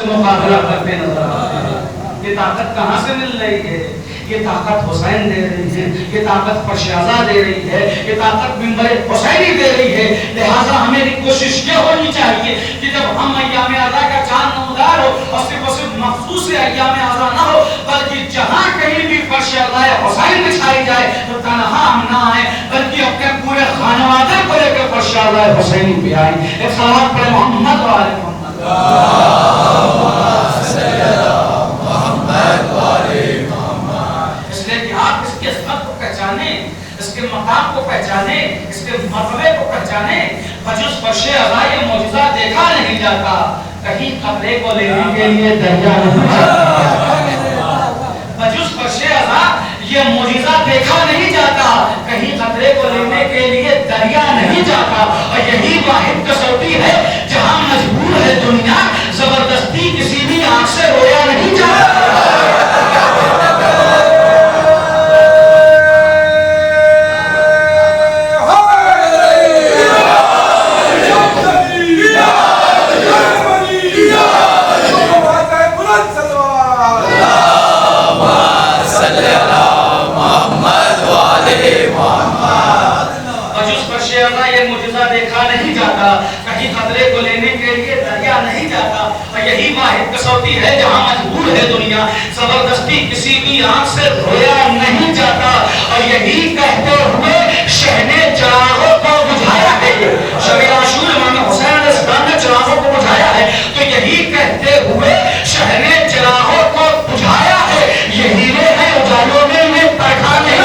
مقابلہ کرتے نظر آتے ہیں. یہ طاقت کہاں سے مل رہی ہے؟ یہ طاقت حسین دے رہی ہے، یہ طاقت پرشازہ دے رہی ہے، یہ طاقت منبر حسینی دے رہی ہے. لہٰذا ہماری کوشش یہ ہونی چاہیے کہ جب ہم ایام عزا کا چاند نمودار ہو اور صرف مخصوص ایام عزا نہ ہو، بلکہ جہاں کہیں بھی فرش عزا حسین بچھائی جائے تو تنہا ہم نہ آئیں بلکہ اپنے پورے خانوادے کو لے کر فرش عزا حسینی پہ آئیں. ایک صلوات پڑھیں محمد و آل محمد. اس کے مقام کو پہچانے، اس کے مرتبے کو پہچانے. بجز فرش عزا یہ معجزہ دیکھا نہیں جاتا، کہیں قطرے کو لینے کے لیے دریا نہیں جاتا. بجز فرش عزا یہ معجزہ دیکھا نہیں جاتا، کہیں قطرے کو لینے کے لیے دریا نہیں جاتا. اور یہی واحد کسوٹی ہے جہاں مجبور ہے دنیا، زبردستی کسی بھی آنکھ سے رویا نہیں جاتا. دیکھا نہیں جاتا، کہیں خطرے کو لینے کے لیے دریا نہیں جاتا. اور یہی واحد کسوٹی ہے جہاں مجبور ہے دنیا، زبردستی کسی بھی آنکھ سے رویا نہیں جاتا. اور یہی کہتے ہوئے شہنے چراغوں کو بجھایا ہے. شب عاشور امام حسین علیہ السلام نے چراغوں کو بجھایا ہے، تو یہی کہتے ہوئے شہنے چراغوں کو بجھایا ہے. یہی وہ ہے اجالوں میں پرکھا نہیں.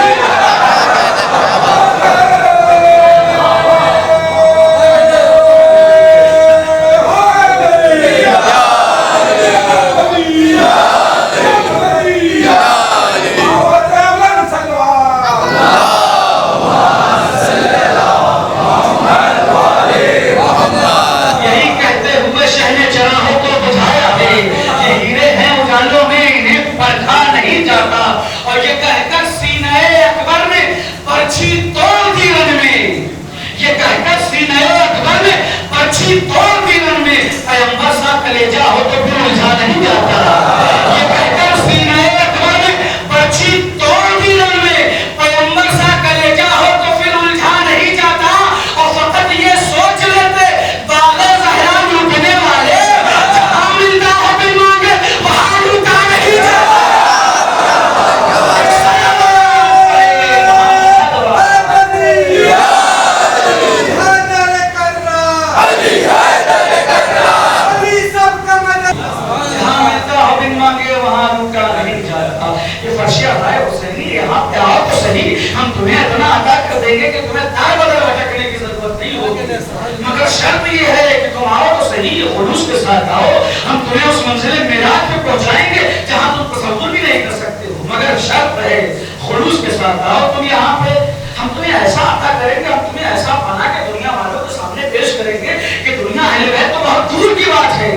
مگر شرط یہ ہے کہ تم آؤ تو صحیح، خلوص کے ساتھ آؤ. ہم تمہیں اس منزل معراج پہ پہنچائیں گے جہاں تم تصور بھی نہیں کر سکتے ہو، مگر شرط ہے خلوص کے ساتھ آؤ. تم یہاں پہ ہم تمہیں ایسا عطا کریں گے، ہم تمہیں ایسا بنا کے دنیا والوں کے سامنے پیش کریں گے کہ دنیا اہل بیت تو بہت دور کی بات ہے،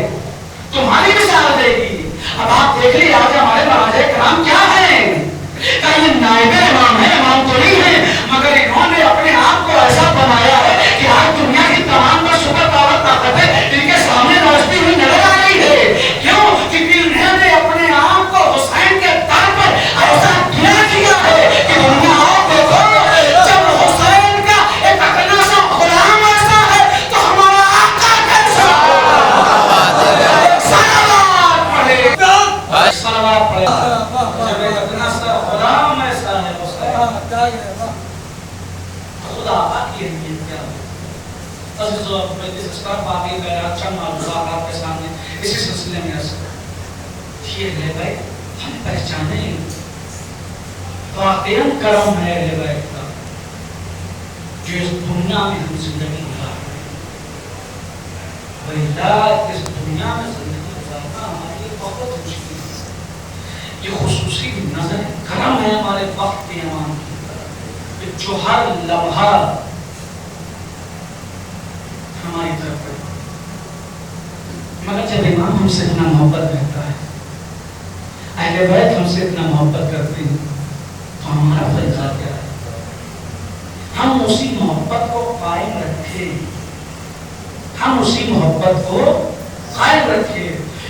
تمہاری مثال دے گی. اب آپ دیکھ لیے آج ہمارے مراجع کرام کیا ہیں، کہ یہ نائب امام ہے، امام تو نہیں ہے، مگر انہوں نے اپنے آپ کو ایسا بنایا ہے کہ آج دنیا کی تمام پر سپر پاور طاقت ہے ان کے سامنے نوشتی ہوئی نظر آ رہی ہے. کیوں؟ کیونکہ انہوں نے اپنے آپ کو حسین کے در پر ایسا گرا کیا ہے کہ دنیا آپ دیکھو، جب حسین کا ایک اکنا سا غلام ایسا ہے تو ہمارا آقا کیسا ہے. صلوات پڑھے، صلوات پڑھے. جب ایک اکنا سا غلام ایسا ہے حسین، خدا آقی ہے کیا ہے. عزیز و اس طرح باقی میرا چند معلومات آپ کے سامنے اسی سلسلے میں عرض یہ اہل بیت ہم پہچانیں واقعاً کرم ہے اہل بیت کا جو اس دنیا میں ہم زندگی گزار رہے ہیں. وَإِلَّا اس دنیا میں زندگی گزارنا ہمارے لیے بہت مشکل ہے. یہ خصوصی نظر کرم ہے ہمارے وقت کے امام کی جو ہر لمحہ ہماری طرف ہے. مگر جب امام ہم سے اتنا محبت کرتا ہے، اہل بیت ہم سے اتنا محبت کرتے ہیں، تو ہمارا فریضہ کیا ہے؟ ہم اسی محبت کو قائم رکھیں، ہم اسی محبت کو قائم رکھیں.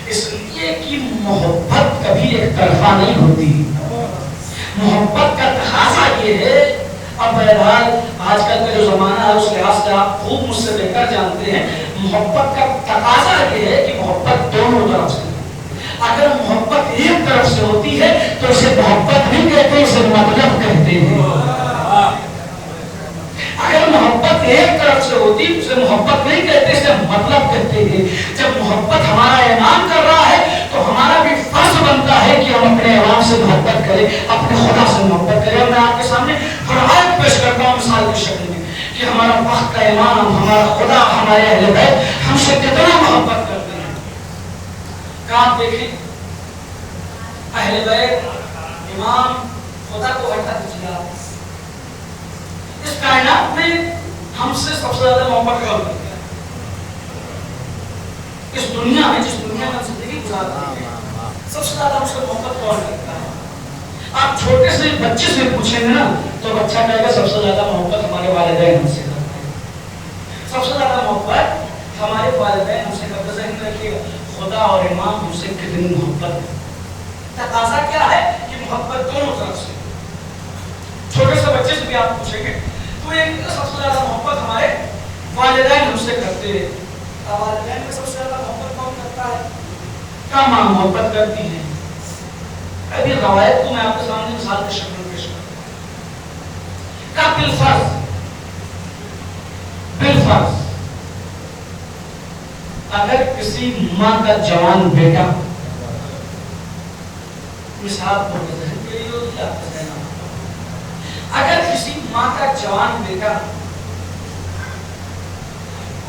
اس لیے کہ محبت کبھی ایک طرفہ نہیں ہوتی. محبت کا تقاضا یہ ہے. اب بہرحال آج کل کا جو زمانہ ہے اس لحاظ سے آپ خوب مجھ سے بہتر جانتے ہیں. محبت کا تقاضا یہ ہے کہ محبت دونوں طرف سے. اگر محبت ایک طرف سے ہوتی ہے تو اسے محبت نہیں کہتے, اسے مطلب کہتے ہیں. اگر محبت ایک طرف سے ہوتی تو اسے محبت نہیں کہتے, اسے مطلب کہتے ہیں. جب محبت ہمارا اعلان کر رہا ہے تو ہمارا بھی فرض بنتا ہے کہ ہم اپنے اعلان سے محبت کریں, اپنے خدا سے محبت کریں. اور میں آپ کے سامنے فرائض پیش کرتا ہوں مثال کی شکل میں کہ ہمارا وقت کا امام, ہمارا خدا, ہمارے اہل بیت ہم سے کتنا محبت کرتے ہیں. آپ دیکھیں اہل بیت, امام, خدا کو ہٹا دیجیے. اس کائنات میں ہم سے سب سے زیادہ محبت کون کرتا ہے؟ اس دنیا میں, جس دنیا میں زندگی گزارتے ہیں, سب سے زیادہ ہم سے محبت کون کرتا ہے؟ آپ چھوٹے سے بچے سے پوچھیں گے نا تو بچہ کہے گا سب سے زیادہ محبت ہمارے والدین ہم سے کرتے ہیں. سب سے زیادہ محبت ہمارے والدین ہم سے کرتے. ذہن رکھیے گا خدا اور امام ہم سے کتنی محبت ہے. تقاضا کیا ہے کہ محبت دونوں طرف سے. چھوٹے سے بچے سے بھی آپ پوچھیں گے تو ایک سب سے زیادہ محبت ہمارے والدین ہم سے کرتے ہیں. والدین میں سب سے زیادہ محبت کون کرتا ہے؟ کیا ماں محبت کرتی ہیں؟ ابھی روایت کو میں آپ کے سامنے مثال کے شکل میں پیش کرتا ہوں. بالفرض اگر کسی ماں کا جوان بیٹا, مثال کو ذہن کے لیے ہوتی ہے آپ کا کہنا, اگر کسی ماں کا جوان بیٹا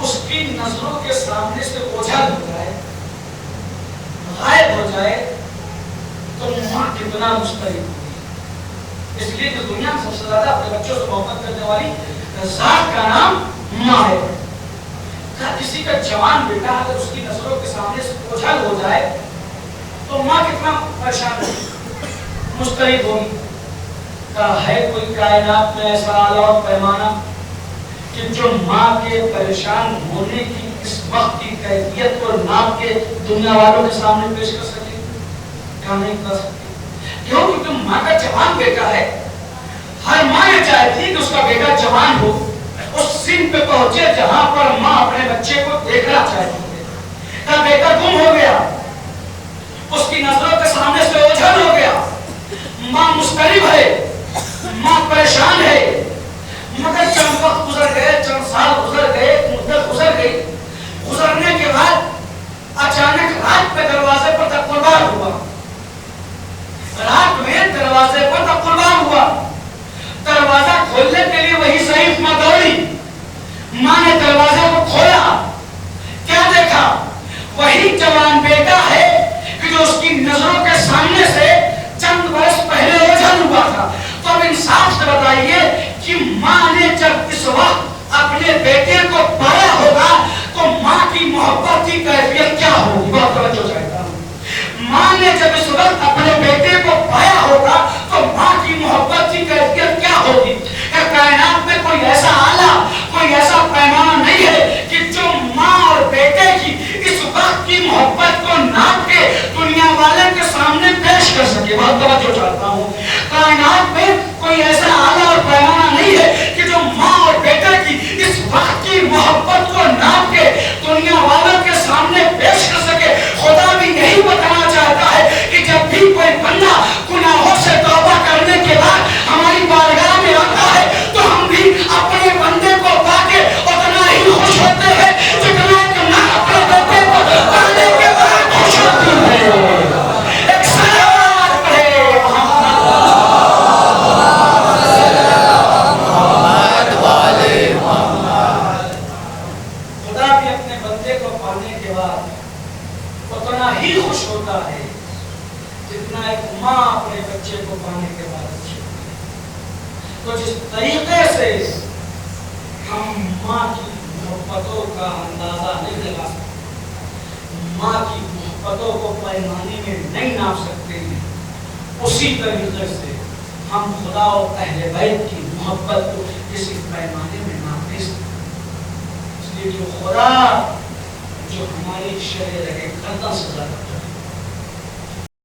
اس کی نظروں کے سامنے سے اوجھل ہو جائے, غائب ہو جائے, تو ماں کتنا مضطرب ہوگی. اس لیے کہ دنیا میں سب سے زیادہ اپنے بچوں سے محبت کرنے والی ذات کا نام ماں ہے. کسی کا جوان بیٹا اگر اس کی نظروں کے سامنے سے اوجھل ہو جائے تو ماں کتنا پریشان ہوگی, مضطرب ہوگی. ہے کوئی کائنات میں ایسا آلہ اور پیمانہ کہ جو ماں کے پریشان ہونے کی اس وقت کی کیفیت کو ناپ کے دنیا والوں کے سامنے پیش کر سکے؟ کیا نہیں کر سکتی. کیوں؟ کیونکہ ماں کا جوان بیٹا ہے. ہر ماں یہ چاہتی کہ اس کا بیٹا جوان ہو, اس سن پہ پہنچے جہاں پر ماں اپنے بچے کو دیکھنا چاہتی ہے. کا بیٹا گم ہو گیا, اس کی نظروں کے سامنے سے اوجھل ہو گیا, ماں مضطرب ہے, ماں پریشان ہے. مگر چند وقت گزر گئے, چند سال گزر گئے, مدت گزر گئی. گزرنے کے بعد اچانک رات پہ دروازے پر تقربان ہوا. رات میں دروازے پر تقربان ہوا. دروازہ کھولنے کے لیے وہی ضعیف ماں دوڑی. ماں نے دروازے کو کھولا, کیا دیکھا؟ وہی جوان بیٹا ہے کہ جو اس کی نظروں کے سامنے سے چند برس پہلے اوجھل ہوا تھا. تو اب انصاف سے بتائیے کہ ماں نے جب اس وقت اپنے بیٹے کو پایا ہوگا تو ماں کی محبت کی کیفیت کیا ہوگی؟ بہت توجہ چاہتا ہوں. ماں نے جب اس وقت اپنے بیٹے کو پایا ہوگا تو ماں کی محبت کی کیفیت کیا ہوگی؟ کائنات میں کوئی ایسا آلہ, کوئی ایسا پیمانہ نہیں ہے کہ جو ماں اور بیٹے کی اس وقت کی محبت کو ناپ کے دنیا والے کے سامنے پیش کر سکے. بہت توجہ چاہتا ہوں. کائنات میں کوئی ایسا آلہ اور پیمانہ نہیں ہے کہ جو ماں اور بیٹے کی اس وقت کی محبت کو ناپ کے دنیا والوں کے سامنے پیش کر سکے. خدا بھی یہی بتانا چاہتا ہے کہ جب بھی کوئی بندہ گناہوں سے توبہ کرنے کے بعد ہماری بارگاہ میں آتا ہے تو ہم بھی اپنے بندے کو پا کے اتنا ہی خوش ہوتے ہیں جتنا کہ نہ اپنے بندے کو پانے کے بعد خوش ہوتی ہے. ایک صلوات پڑھے محمد والے محمد. خدا بھی اپنے بندے کو پانے کے بعد اتنا ہی خوش ہوتا ہے جتنا ایک ماں اپنے بچے کو پانے کے بعد خوش ہوتی ہے. تو جس طریقے سے ہم ماں کی محبتوں کا اندازہ نہیں لگا سکتے, ماں کی محبتوں کو پیمانے میں نہیں ناپ سکتے ہیں, اسی طریقے سے ہم خدا و اہل بیت کی محبت کو کسی پیمانے میں ناپ نہیں سکتے. اس لیے جو خدا جو ہماری شرح رہے گردن سے زیادہ